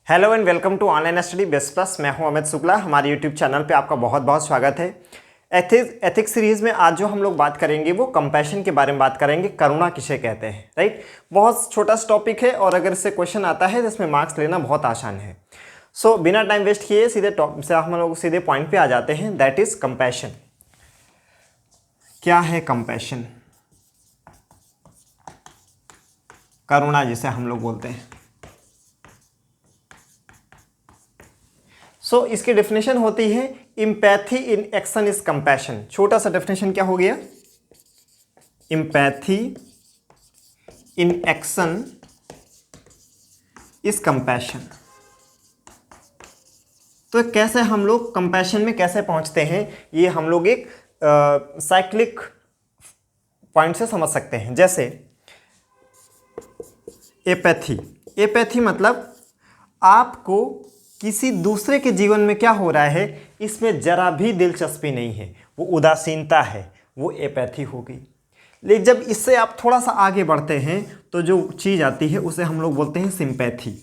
Hello and welcome to online study best plus. मैं हूं अमित शुक्ला। हमारे यूट्यूब चैनल पे आपका बहुत बहुत स्वागत है। एथिक्स सीरीज में आज जो हम लोग बात करेंगे वो कंपैशन के बारे में बात करेंगे। करुणा किसे कहते हैं, राइट। बहुत छोटा सा टॉपिक है और अगर इससे क्वेश्चन आता है तो इसमें मार्क्स लेना बहुत आसान है। सो बिना टाइम वेस्ट किए सीधे टॉपिक से हम लोग सीधे पॉइंट पे आ जाते हैं। That is compassion. क्या है कंपैशन? करुणा जिसे हम लोग बोलते हैं। सो इसकी डेफिनेशन होती है empathy in action is compassion. छोटा सा डेफिनेशन क्या हो गया? Empathy in action is compassion. तो कैसे हम लोग कंपैशन में कैसे पहुंचते हैं, ये हम लोग एक साइक्लिक पॉइंट से समझ सकते हैं। जैसे एपैथी मतलब आपको किसी दूसरे के जीवन में क्या हो रहा है इसमें जरा भी दिलचस्पी नहीं है, वो उदासीनता है, वो एपैथी हो गई। लेकिन जब इससे आप थोड़ा सा आगे बढ़ते हैं तो जो चीज़ आती है उसे हम लोग बोलते हैं सिंपैथी।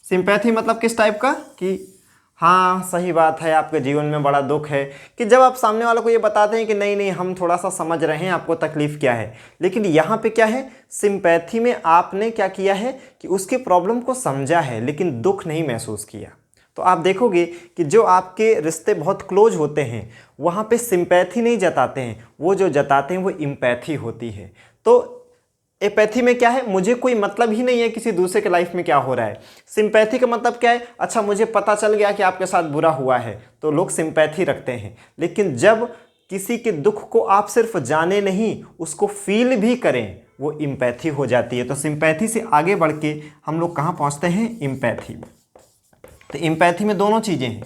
सिंपैथी मतलब किस टाइप का कि हाँ सही बात है, आपके जीवन में बड़ा दुख है, कि जब आप सामने वालों को ये बताते हैं कि नहीं नहीं हम थोड़ा सा समझ रहे हैं आपको तकलीफ़ क्या है, लेकिन यहाँ पे क्या है, सिंपैथी में आपने क्या किया है कि उसकी प्रॉब्लम को समझा है लेकिन दुख नहीं महसूस किया। तो आप देखोगे कि जो आपके रिश्ते बहुत क्लोज होते हैं वहाँ पे सिंपैथी नहीं जताते हैं, वो जो जताते हैं वो इम्पैथी होती है। तो एपैथी में क्या है, मुझे कोई मतलब ही नहीं है किसी दूसरे के लाइफ में क्या हो रहा है। सिंपैथी का मतलब क्या है, अच्छा मुझे पता चल गया कि आपके साथ बुरा हुआ है तो लोग सिंपैथी रखते हैं। लेकिन जब किसी के दुख को आप सिर्फ जाने नहीं उसको फील भी करें वो इम्पैथी हो जाती है। तो सिंपैथी से आगे बढ़ के हम लोग कहाँ पहुँचते हैं, इम्पैथी में। तो इम्पैथी में दोनों चीज़ें हैं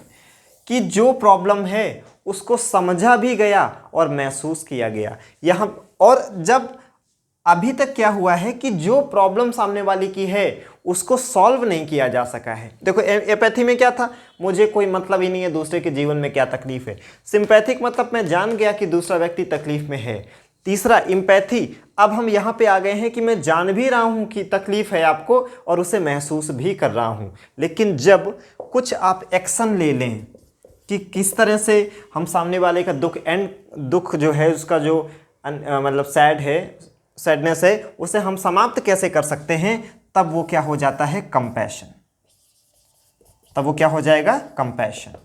कि जो प्रॉब्लम है उसको समझा भी गया और महसूस किया गया यहाँ। और जब अभी तक क्या हुआ है कि जो प्रॉब्लम सामने वाले की है उसको सॉल्व नहीं किया जा सका है। देखो एपैथी में क्या था, मुझे कोई मतलब ही नहीं है दूसरे के जीवन में क्या तकलीफ है। सिंपैथिक मतलब मैं जान गया कि दूसरा व्यक्ति तकलीफ में है। तीसरा इम्पैथी, अब हम यहाँ पे आ गए हैं कि मैं जान भी रहा हूँ कि तकलीफ है आपको और उसे महसूस भी कर रहा हूँ। लेकिन जब कुछ आप एक्शन ले लें कि किस तरह से हम सामने वाले का दुख जो है उसका जो मतलब सैडनेस है उसे हम समाप्त कैसे कर सकते हैं, तब वो क्या हो जाता है, कंपैशन। तब वो क्या हो जाएगा, कंपैशन।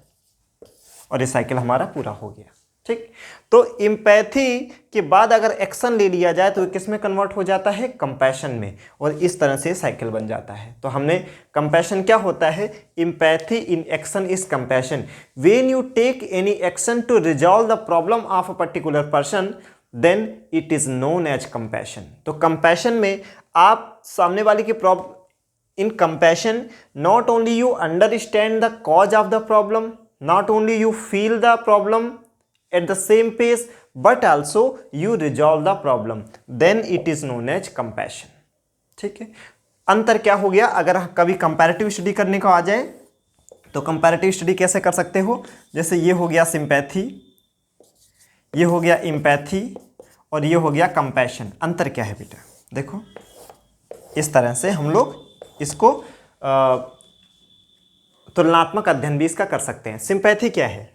और ये साइकिल हमारा पूरा हो गया। ठीक, तो इम्पैथी के बाद अगर एक्शन ले लिया जाए तो किस में कन्वर्ट हो जाता है, कंपैशन में। और इस तरह से साइकिल बन जाता है। तो हमने कंपैशन क्या होता है, empathy in action is compassion. When you take any action to resolve the problem of a particular person then it is known as compassion. तो कंपैशन में आप सामने वाले की in compassion not only you understand the cause of the problem, not only you feel the problem at the same pace, but also you resolve the problem, then it is known as compassion. ठीक है, अंतर क्या हो गया? अगर कभी comparative study करने को आ जाए तो कंपैरेटिव स्टडी कैसे कर सकते हो, जैसे ये हो गया सिंपैथी, ये हो गया इम्पैथी और ये हो गया कंपैशन। अंतर क्या है बेटा, देखो इस तरह से हम लोग इसको तुलनात्मक अध्ययन भी इसका कर सकते हैं। सिंपैथी क्या है,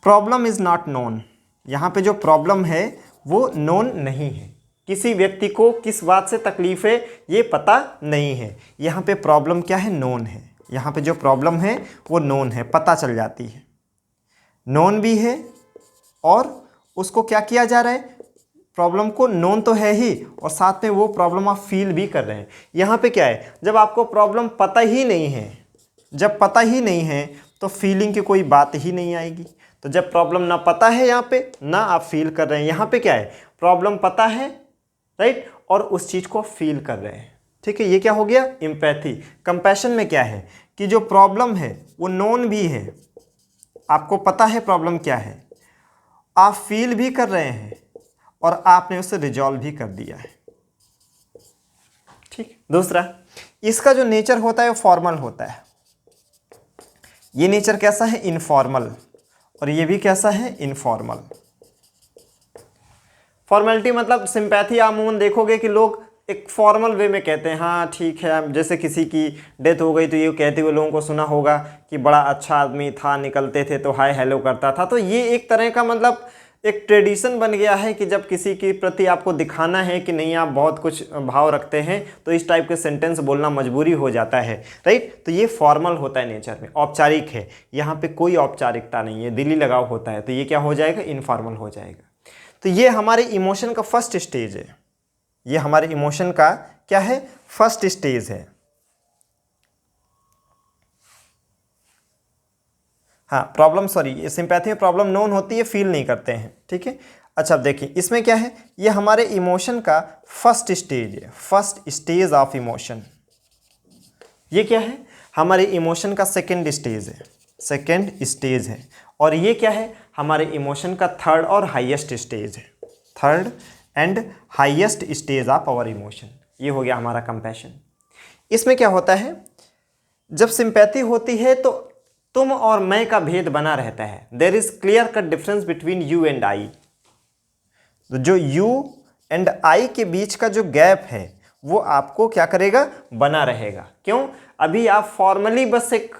प्रॉब्लम इज नॉट नोन। यहाँ पे जो प्रॉब्लम है वो नोन नहीं है, किसी व्यक्ति को किस बात से तकलीफ है ये पता नहीं है। यहाँ पे प्रॉब्लम क्या है, नोन है। यहाँ पे जो प्रॉब्लम है वो नोन है, पता चल जाती है, नोन भी है। और उसको क्या किया जा रहा है, प्रॉब्लम को नोन तो है ही और साथ में वो प्रॉब्लम आप फील भी कर रहे हैं। यहाँ पे क्या है, जब आपको प्रॉब्लम पता ही नहीं है, जब पता ही नहीं है तो फीलिंग की कोई बात ही नहीं आएगी। तो जब प्रॉब्लम ना पता है यहाँ पे ना आप फील कर रहे हैं, यहाँ पे क्या है, प्रॉब्लम पता है, राइट, और उस चीज़ को फील कर रहे हैं। ठीक है, ये क्या हो गया, इम्पैथी। कंपैशन में क्या है कि जो प्रॉब्लम है वो नोन भी है, आपको पता है प्रॉब्लम क्या है, आप फील भी कर रहे हैं और आपने उसे रिजॉल्व भी कर दिया है। ठीक, दूसरा इसका जो नेचर होता है वो फॉर्मल होता है। ये नेचर कैसा है, इनफॉर्मल, और ये भी कैसा है, इनफॉर्मल। फॉर्मेलिटी मतलब सिंपैथी आप अमूमन देखोगे कि लोग एक फॉर्मल वे में कहते हैं, हाँ ठीक है। जैसे किसी की डेथ हो गई तो ये कहते हुए लोगों को सुना होगा कि बड़ा अच्छा आदमी था, निकलते थे तो हाय हेलो करता था। तो ये एक तरह का मतलब एक ट्रेडिशन बन गया है कि जब किसी के प्रति आपको दिखाना है कि नहीं आप बहुत कुछ भाव रखते हैं तो इस टाइप के सेंटेंस बोलना मजबूरी हो जाता है, राइट। तो ये फॉर्मल होता है नेचर में, औपचारिक है, यहाँ पे कोई औपचारिकता नहीं है, दिली लगाव होता है। तो ये क्या हो जाएगा, इनफॉर्मल हो जाएगा। तो ये हमारे इमोशन का फर्स्ट स्टेज है, ये हमारे इमोशन का क्या है, फर्स्ट स्टेज है। हाँ प्रॉब्लम, सॉरी, सिंपैथी में प्रॉब्लम नोन होती है, फील नहीं करते हैं, ठीक है। अच्छा अब देखिए इसमें क्या है, ये हमारे इमोशन का फर्स्ट स्टेज है, फर्स्ट स्टेज ऑफ इमोशन। ये क्या है, हमारे इमोशन का सेकंड स्टेज है, सेकंड स्टेज है। और ये क्या है, हमारे इमोशन का थर्ड और हाईएस्ट स्टेज है, third and highest stage of our emotion. ये हो गया हमारा कंपैशन। इसमें क्या होता है, जब सिंपैथी होती है तो तुम और मैं का भेद बना रहता है। There is clear cut difference between you and I. तो जो यू एंड आई के बीच का जो गैप है वो आपको क्या करेगा, बना रहेगा। क्यों, अभी आप फॉर्मली बस एक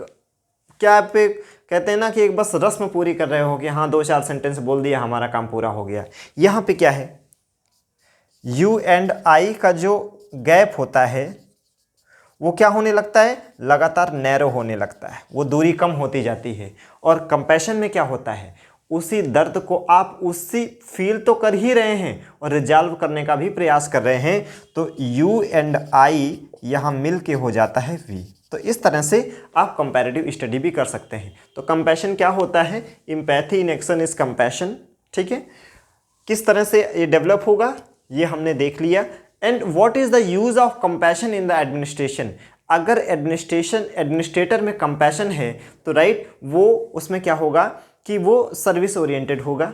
क्या पे कहते हैं ना कि एक बस रस्म पूरी कर रहे हो कि हाँ 2-4 सेंटेंस बोल दिया हमारा काम पूरा हो गया। यहाँ पे क्या है, यू एंड आई का जो गैप होता है वो क्या होने लगता है, लगातार नैरो होने लगता है, वो दूरी कम होती जाती है। और कंपैशन में क्या होता है, उसी दर्द को आप उसी फील तो कर ही रहे हैं और रिजॉल्व करने का भी प्रयास कर रहे हैं। तो यू एंड आई यहाँ मिल के हो जाता है वी। तो इस तरह से आप कंपैरेटिव स्टडी भी कर सकते हैं। तो कंपैशन क्या होता है, empathy in action is compassion, ठीक है। किस तरह से ये डेवलप होगा ये हमने देख लिया। And what is the use of compassion in the administration. अगर एडमिनिस्ट्रेटर में कंपैशन है तो राइट वो उसमें क्या होगा कि वो सर्विस ओरिएंटेड होगा,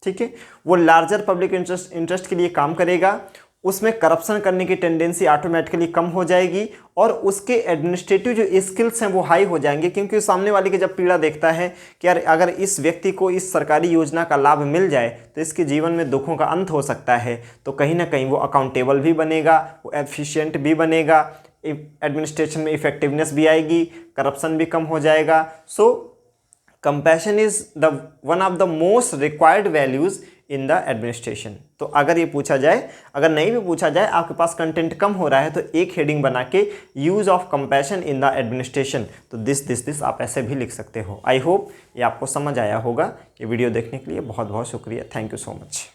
ठीक है। वो लार्जर पब्लिक इंटरेस्ट के लिए काम करेगा, उसमें करप्शन करने की टेंडेंसी ऑटोमेटिकली कम हो जाएगी और उसके एडमिनिस्ट्रेटिव जो स्किल्स हैं वो हाई हो जाएंगे। क्योंकि सामने वाले की जब पीड़ा देखता है कि यार अगर इस व्यक्ति को इस सरकारी योजना का लाभ मिल जाए तो इसके जीवन में दुखों का अंत हो सकता है, तो कहीं ना कहीं वो अकाउंटेबल भी बनेगा, वो एफिशिएंट भी बनेगा, एडमिनिस्ट्रेशन में इफेक्टिवनेस भी आएगी, करप्शन भी कम हो जाएगा। So compassion is the one of the most required values in the administration. तो अगर ये पूछा जाए, अगर नहीं भी पूछा जाए, आपके पास कंटेंट कम हो रहा है तो एक हेडिंग बना के use of compassion in the administration, तो दिस आप ऐसे भी लिख सकते हो। आई होप ये आपको समझ आया होगा। ये वीडियो देखने के लिए बहुत बहुत शुक्रिया। Thank you so much.